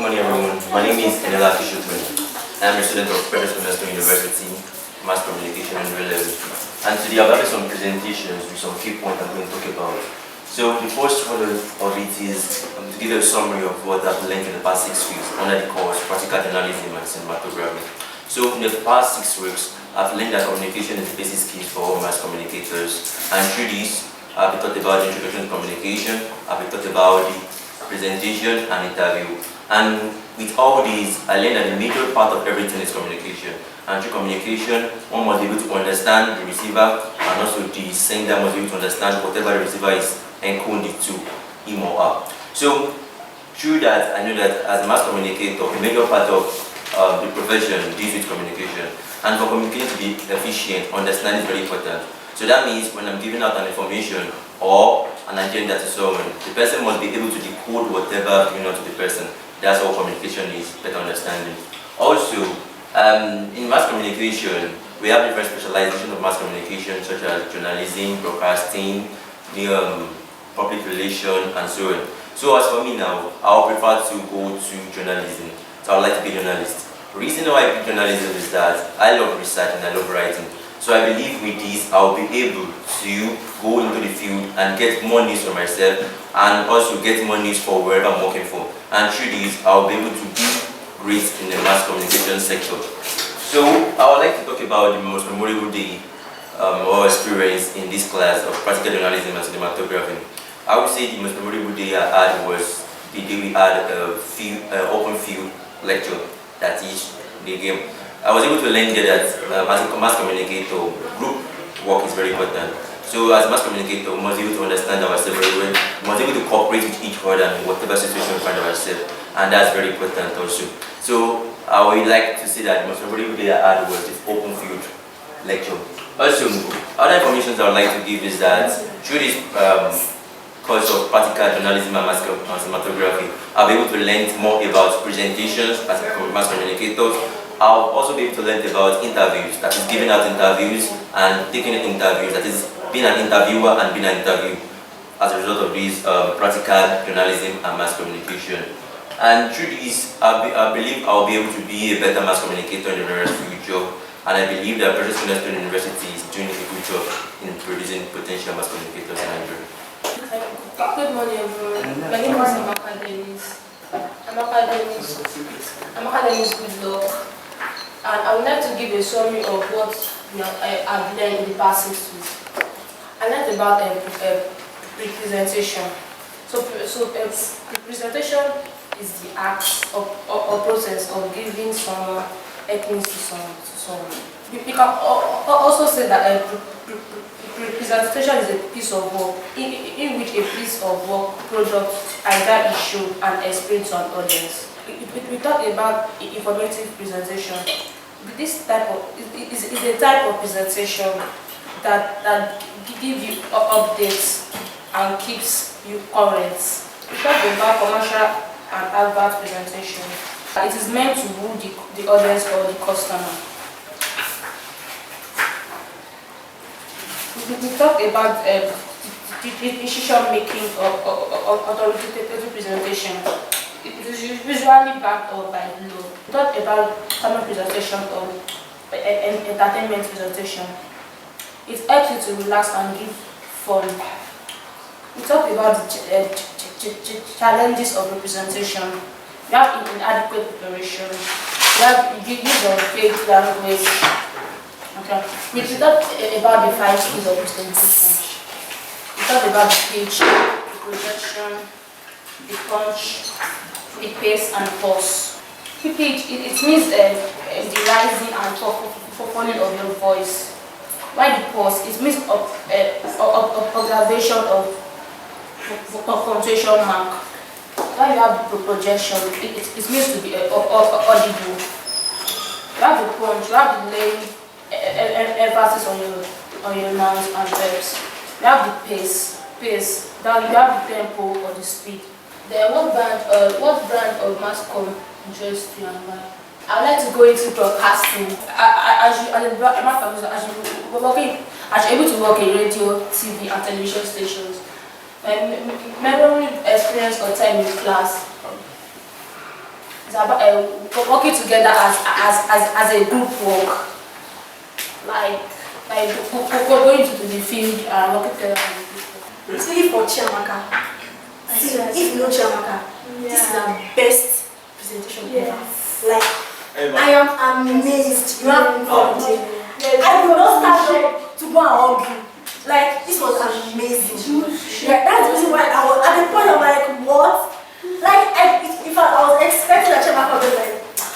morning, everyone. My name is Enela Kishutuni. I'm a student of Cornerstone University, Mass Communication and Relevance. And today I'll have some presentations with some key points I'm going to talk about. So the first one of it is to give you a summary of what I've learned in the past 6 weeks under the course Practical Journalism and Cinematography. So in the past 6 weeks, I've learned that communication is the basic skill for all mass communicators. And through this, I've taught about the introduction to communication, I've taught about the presentation and interview. And with all these, I learned that the major part of everything is communication. And through communication, one must be able to understand the receiver, and also the sender must be able to understand whatever the receiver is encoded to him or her. So through that, I know that as a mass communicator, a major part of the profession deals with communication. And for communication to be efficient, understanding is very important. So that means when I'm giving out an information or an agenda to someone, the person must be able to decode whatever I'm giving out to the person. That's how communication is, better understanding. Also, in mass communication, we have different specializations of mass communication, such as journalism, broadcasting, public relations, and so on. So as for me now, I would prefer to go to journalism. So I would like to be a journalist. The reason why I pick journalism is that I love research and I love writing. So I believe with this, I'll be able to go into the field and get more news for myself and also get more news for wherever I'm working for. And through this, I'll be able to be great in the mass communication sector. So I would like to talk about the most memorable day or experience in this class of practical journalism and cinematography. I would say the most memorable day I had was the day we had an open field lecture, that is the game. I was able to learn that as a mass communicator, group work is very important. So as a mass communicator, we must be able to understand ourselves very well. We must be able to cooperate with each other in whatever situation we find ourselves. And that's very important also. So I would like to say that the most memorable day I had was this open field lecture. Also, other information I would like to give is that through this course of practical journalism and mass cinematography, I'll be able to learn more about presentations as mass communicators. I'll also be able to learn about interviews, that is giving out interviews and taking interviews, that is being an interviewer and being an interview as a result of this practical journalism and mass communication. And through this, I believe I'll be able to be a better mass communicator in the nearest future. And I believe that Cornerstone University is doing a good job in producing potential mass communicators in Nigeria. Good morning, everyone. My name is Amaka Dennis. Amaka Dennis Goodluck. And I would like to give a summary of what I've learned in the past 6 weeks. I learned about representation. So representation is the act or process of giving someone ethnic to someone. We can also say that representation is a piece of work in which a piece of work product either is shown and explained to an audience. We talk about informative presentation. This type of is a type of presentation that gives you updates and keeps you current. We talk about commercial and advert presentation. It is meant to woo the audience or the customer. We talk about decision making or authoritative presentation. It is usually backed up by law. We talk about common presentation or entertainment presentation. It helps you to relax and give fun. We talk about the challenges of representation. You have inadequate preparation. You have use of fake language. Okay. We talk about the 5 skills of presentation. We talk about the pitch, the projection, the punch, the pace, and pause. The pitch, it means the rising and falling of your voice. While the pause, it means observation of punctuation mark. While you have the projection, it means to be audible. You have the punch, you have the laying emphasis on your nouns and verbs. You have the pace, then you have the tempo or the speed. Then what brand of mass comm interests you and why? I would like to go into broadcasting. As you're able to work in radio, TV, and television stations, my memorable experience or time in class It's about working together as a group work. Like going to the field and working together as a group work. It's really for Chiamaka. See, if you know Chiamaka, this is the best presentation ever. Like, I am amazed. You have I could not stand up to go and hug you. Like, this was amazing. Yeah, that's the reason why I was at the point of like, what? Like, in fact, I was expecting that Chiamaka would be like,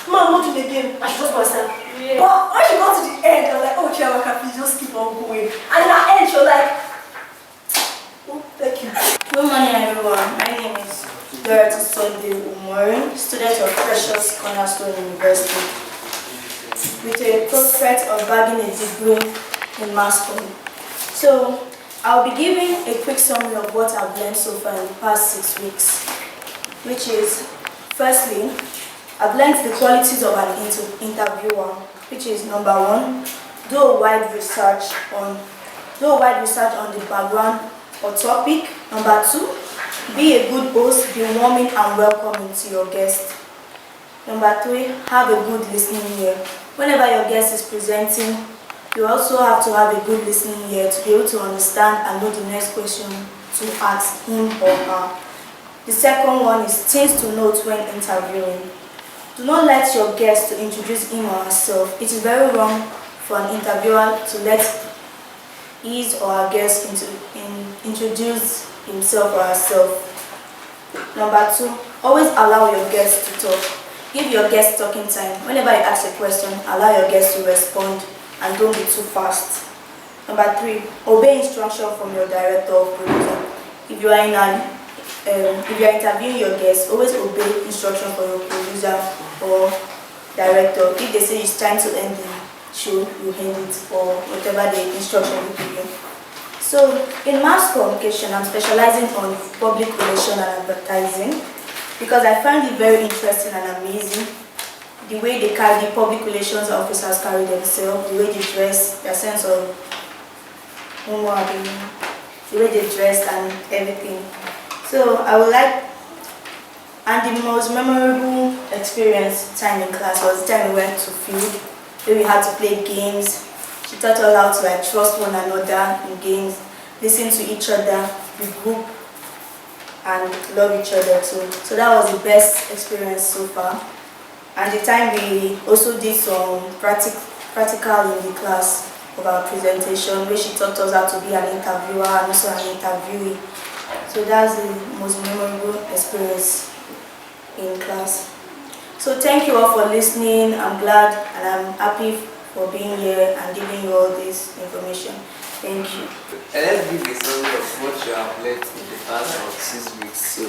Mom, not to the game. I should just myself. Yeah. But when she got to the end, I was like, oh, Chiamaka, please just keep on going. And in the end, she was like, oh, thank you. Good morning, everyone. My name is Dorothy Sunday Umorin, student of Precious Cornerstone University, with a prospect of bagging a degree in mass comm. So, I'll be giving a quick summary of what I've learned so far in the past 6 weeks, which is, firstly, I've learned the qualities of an interviewer, which is number 1, do a wide research on the background or topic. Number 2, be a good host, be warming and welcoming to your guest. Number 3, have a good listening ear. Whenever your guest is presenting, you also have to have a good listening ear to be able to understand and know the next question to ask him or her. The second one is things to note when interviewing. Do not let your guest to introduce him or herself. It is very wrong for an interviewer to let his or her guest introduce himself or herself. Number 2, always allow your guest to talk. Give your guest talking time. Whenever you ask a question, allow your guest to respond and don't be too fast. Number 3, obey instruction from your director or producer. If you are interviewing your guest, always obey instruction from your producer or director. If they say it's time to end the show, you end it, or whatever the instruction will give you. So, in mass communication, I'm specializing on public relations and advertising because I find it very interesting and amazing the way the public relations officers carry themselves, the way they dress, their sense of humor, the way they dress and everything. So I would like, and the most memorable experience time in class was the time we went to field, where we had to play games. She taught us how to like trust one another in games, listen to each other, be group, and love each other too. So that was the best experience so far. And the time we also did some practical in the class of our presentation, where she taught us how to be an interviewer and also an interviewee. So that's the most memorable experience in class. So thank you all for listening. I'm glad and I'm happy for being here and giving you all this information. Thank you. And let's give a summary of what you have learned in the past 6 weeks. So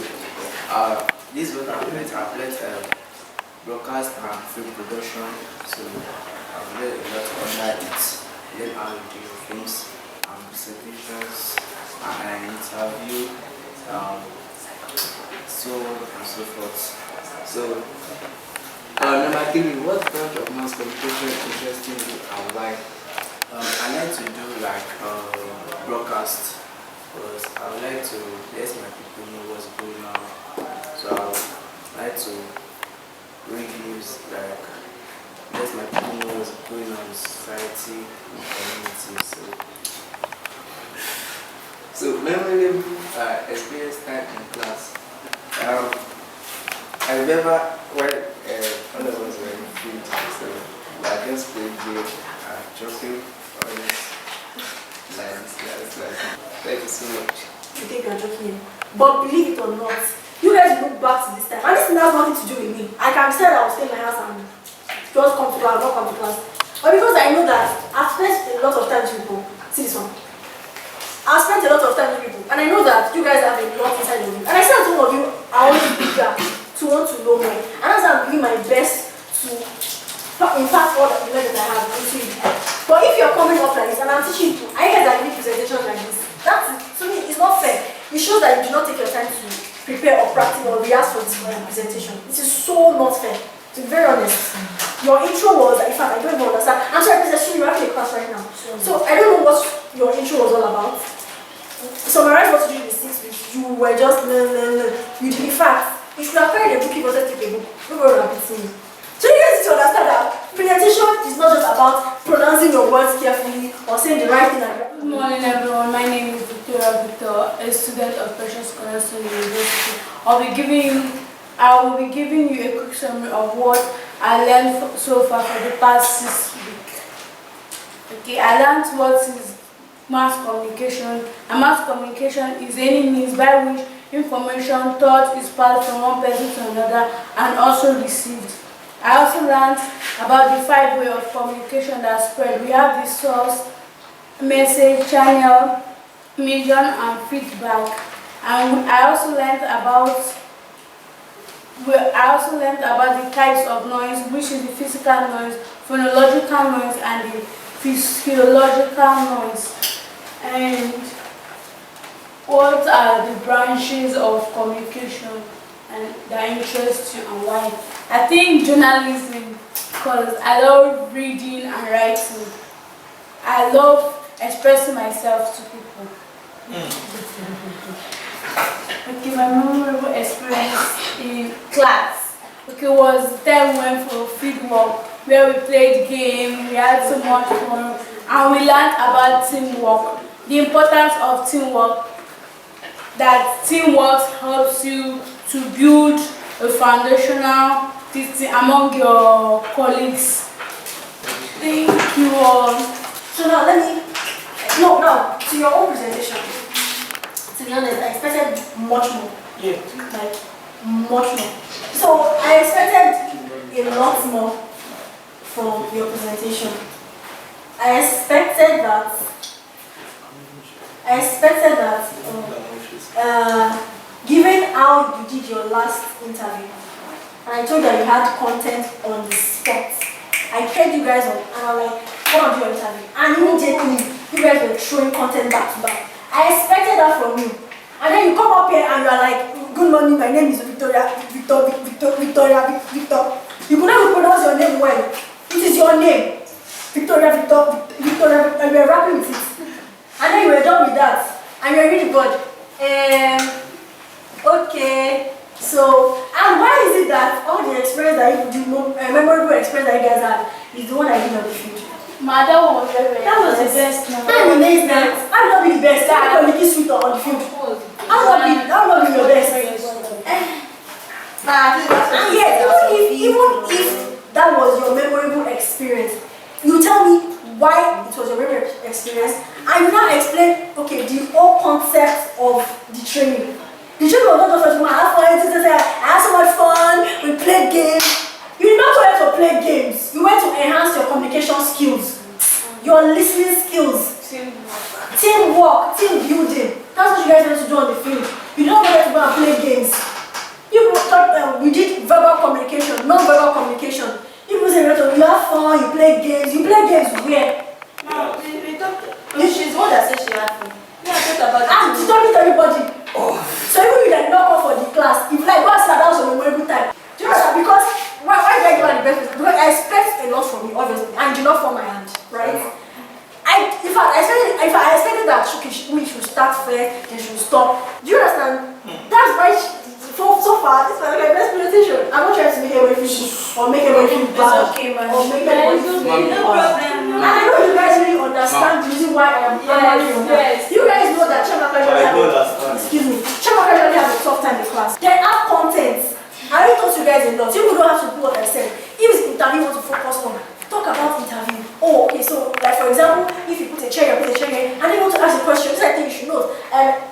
this is what I've learned broadcast and film production. So I've learned a lot under it. Learn how to do films and presentations and interview, so on and so forth. So number 3, what branch of mass communication interesting you and why? I like to do like broadcast because I would like to let my people know what's going on. So I would like to bring news, like let my people know what's going on in society and community. So memorable experience time in class. I remember when all of us were in field, so I just played game and joking all this like. Thank you so much. You think you're joking, but believe it or not, you guys look back to this time, and this thing has nothing to do with me. I can say that I will stay in my house and just come to class, not come to class. But because I know that I've spent a lot of time with people. See this one. I've spent a lot of time with people, and I know that you guys have a lot inside of you. And I see that some of you are always eager to want to know more, and that's why I'm doing my best to impact all the knowledge that I have into you. But if you're coming up like this, and I'm teaching you, I guys are giving presentations like this, to me, it's not fair. It shows that you do not take your time to prepare or practice or rehearse for this presentation. It is so not fair. To be very honest, your intro was, in fact, I don't even understand. I'm sorry, Mr. You're having a class right now. So I don't know what your intro was all about. Summarize what you did in 6 weeks. You were just, you did, in fact, you should have carried a book if you wanted to take a book. Don't worry about it. team. So you guys need to understand that presentation is not just about pronouncing your words carefully or saying the right thing. Good morning, everyone. My name is Victoria Victor, a student of Precious Cornerstone University. I will be giving you a quick summary of what I learned so far for the past 6 weeks. Okay, I learned what is mass communication. And mass communication is any means by which information, thought is passed from one person to another and also received. I also learned about the 5 ways of communication that spread. We have the source, message, channel, medium, and feedback. And I also learned about the types of noise, which is the physical noise, phonological noise, and the physiological noise. And what are the branches of communication and that interest you and why? I think journalism, because I love reading and writing. I love expressing myself to people. Okay, my memorable experience in class was the time we went for field work where we played games, we had so much fun, and we learned about teamwork, the importance of teamwork, that teamwork helps you to build a foundational thing among your colleagues. Thank you all. So now now to your own presentation. To be honest, I expected much more. Yeah. Like much more. So I expected a lot more from your presentation. I expected that given how you did your last interview, and I told you that you had content on the spot. I kept you guys on, and I'm like, go on do your interview. And immediately, you guys were throwing content back to back. I expected that from you. And then you come up here and you are like, good morning, my name is Victoria. You could not even pronounce your name well. It is your name. Victoria, and we are rapping with it. And then you were done with that. And you're really good. Okay. So, and why is it that all the experience that memorable experience that you guys had is the one I did on the field? That one was very, That was the best. I'm amazed that I will not be the best. I will not be sweet on the field. I will not be your best. And yet, even if that was your memorable experience, you tell me why it was your memorable experience, and you now explain, okay, the whole concept of the training. The training was not just I have fun, I had so much fun, we played games. You did not go there to play games. You went to enhance your communication skills, your listening skills, teamwork, team building. That's what you guys went to do on the field. You did not go there to go and play games. You thought we did verbal communication, non-verbal communication. You say you have fun, you play games. You play games where? No, we talked. She's the one that said she had fun. Yeah, I talked about it. And she told it to everybody. Oh. So even you that not come for the class, if like God said that was a memorable time. Do you know that? Because why did I give her the best? Because I expect a lot from you, obviously, and you not from my hand, right? If I expected that we should start first, then she should stop. Do you understand? That's why so far this was my best presentation. I'm not trying to make everybody feel or make everybody feel bad or make everybody feel no problem. And I know you guys really understand the reason why I am hammering on that. You guys know that Chamaka usually has a tough time in class. They have content. I already told you guys a lot. You don't have to do what I said. If it's interview you want to focus on, talk about interview. Oh, okay, so like for example, if you put a chair here, and you want to ask a question, I think you should know.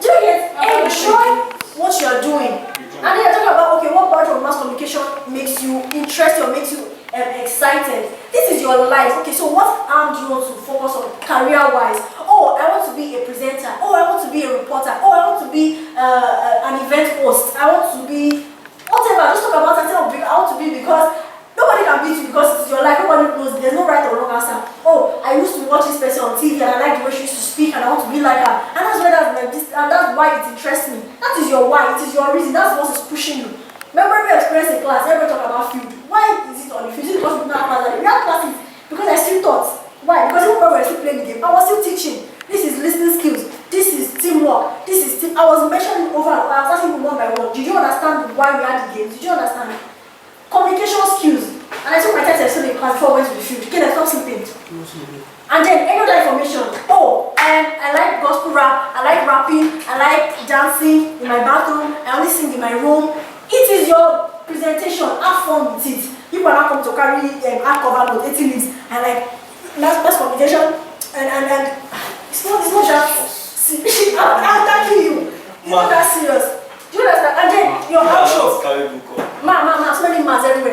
Do you get enjoy what you are doing? And then you're talking about, okay, what part of mass communication makes you interested or makes you excited? This is your life. Okay, so what arm do you want to focus on career-wise? Oh, I want to be a presenter. Oh, I want to be a reporter. Oh, I want to be an event host. I want to be whatever. Just talk about something I want to be because nobody can beat you because it's your life. Nobody knows. There's no right or wrong answer. Oh, I used to watch this person on TV and I like the way she used to speak and I want to be like her. And that's why it interests me. That is your why. It is your reason. That's what is pushing you. Remember we experienced in class, everybody talk about field. Why is it on the field? Is it because we don't have classes? We have classes because I still taught. Why? Because even when we were still playing the game, I was still teaching. This is listening skills. This is teamwork. This is I was mentioning over and over. I was asking you one by one. Did you understand why we had the games? Did you understand? yesterday in class before I went to the field. Okay, stop sleeping. And then any other information. Oh, I like gospel rap, I like rapping, I like dancing in my bathroom, I only sing in my room. It is your presentation, have fun with it. People are not come to carry hard cover note, 80 leaves, and like mass communication, and it's not just I'm attacking you. It's not that serious. Do you understand? And then your outro. Ma, so many maths everywhere.